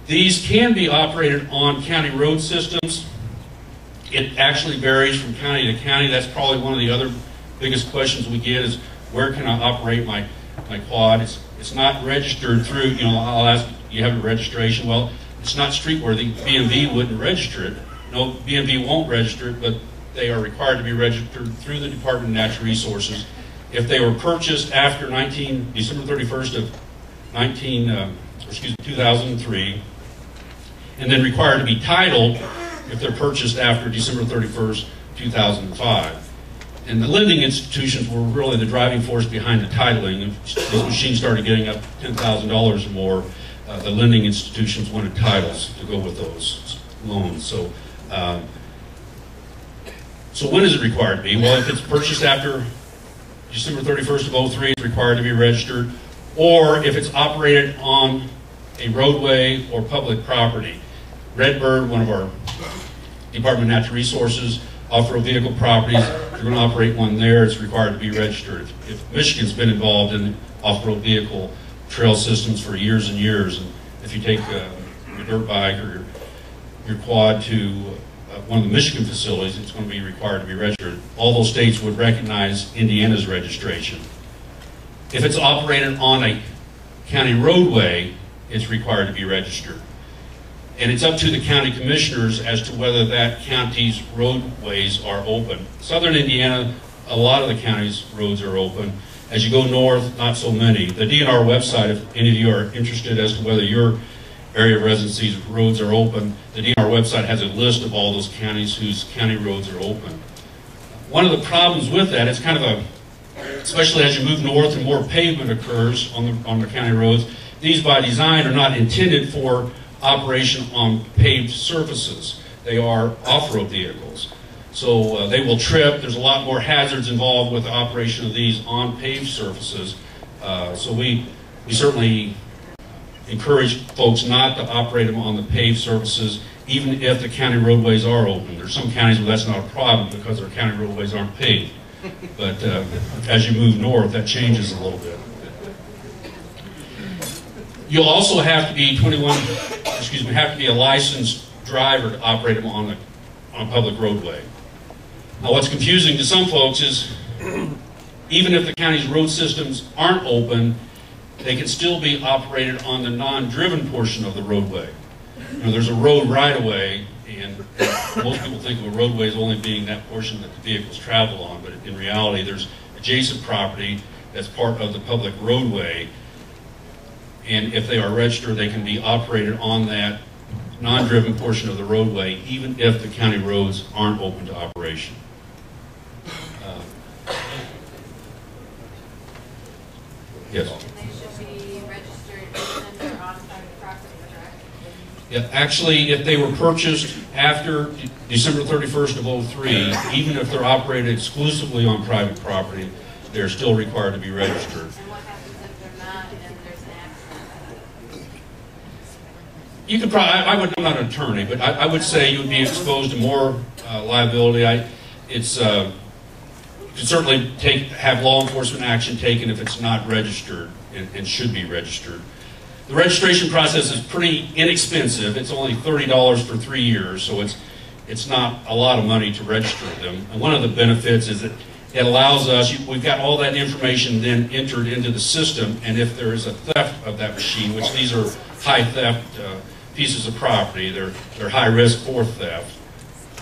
These can be operated on county road systems. It actually varies from county to county. That's probably one of the other biggest questions we get is, where can I operate my quad? It's not registered through, I'll ask, you have a registration? Well, it's not street worthy. B&B wouldn't register it. No, B&B won't register it, but they are required to be registered through the Department of Natural Resources. If they were purchased after December 31st of 2003, and then required to be titled if they're purchased after December 31st, 2005. And the lending institutions were really the driving force behind the titling. If those machines started getting up $10,000 or more, the lending institutions wanted titles to go with those loans. So when is it required to be? Well, if it's purchased after December 31st of 03, it's required to be registered, or if it's operated on a roadway or public property. Redbird, one of our Department of Natural Resources off-road vehicle properties, if you're going to operate one there, it's required to be registered. If Michigan's been involved in off-road vehicle trail systems for years and years, and if you take your dirt bike or your quad to one of the Michigan facilities, it's going to be required to be registered. All those states would recognize Indiana's registration. If it's operated on a county roadway, it's required to be registered. And it's up to the county commissioners as to whether that county's roadways are open. Southern Indiana, a lot of the county's roads are open. As you go north, not so many. The DNR website, if any of you are interested as to whether your area of residency's roads are open, the DNR website has a list of all those counties whose county roads are open. One of the problems with that is kind of especially as you move north and more pavement occurs on the county roads, these by design are not intended for operation on paved surfaces. They are off-road vehicles. So they will trip. There's a lot more hazards involved with the operation of these on paved surfaces. So we certainly encourage folks not to operate them on the paved surfaces, even if the county roadways are open. There's some counties where that's not a problem because their county roadways aren't paved. But as you move north, that changes a little bit. You'll also have to be have to be a licensed driver to operate them on a public roadway. Now what's confusing to some folks is even if the county's road systems aren't open, they can still be operated on the non-driven portion of the roadway. There's a road right-of-way, and most people think of a roadway as only being that portion that the vehicles travel on, but in reality there's adjacent property that's part of the public roadway, and if they are registered, they can be operated on that non-driven portion of the roadway, even if the county roads aren't open to operation. Yes? They should be registered even if they're on private property, correct? Yeah, actually, if they were purchased after December 31st of 03, even if they're operated exclusively on private property, they're still required to be registered. And what happens if they're not and there's an accident? You could probably, I'm not an attorney, but I would say you would be exposed to more liability. You could certainly have law enforcement action taken if it's not registered and should be registered. The registration process is pretty inexpensive. It's only $30 for 3 years, so it's not a lot of money to register them. And one of the benefits is that it allows us, we've got all that information then entered into the system, and if there is a theft of that machine, which these are high theft pieces of property, they're high risk for theft.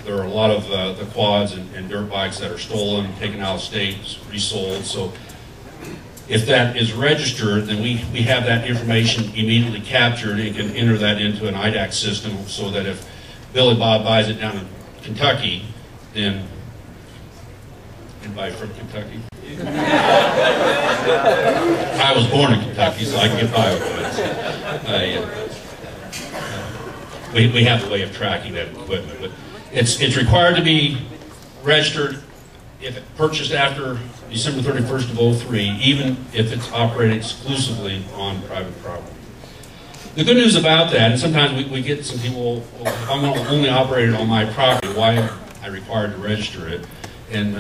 There are a lot of the quads and dirt bikes that are stolen, taken out of state, resold. So if that is registered, then we have that information immediately captured and can enter that into an IDAC system so that if Billy Bob buys it down in Kentucky, then anybody from Kentucky? I was born in Kentucky, so I can get by with it. We have a way of tracking that equipment, but it's required to be registered if it's purchased after December 31st of 03, even if it's operated exclusively on private property. The good news about that, and sometimes we get some people, well, if I'm only operated on my property, why am I required to register it? And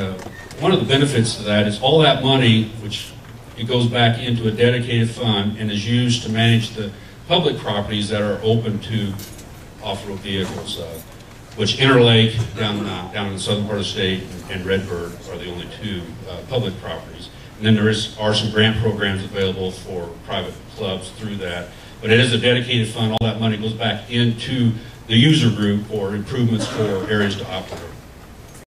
one of the benefits to that is all that money, which it goes back into a dedicated fund and is used to manage the public properties that are open to off-road vehicles, which Interlake down in the southern part of the state and Redbird are the only two public properties. And then there are some grant programs available for private clubs through that. But it is a dedicated fund. All that money goes back into the user group for improvements for areas to operate.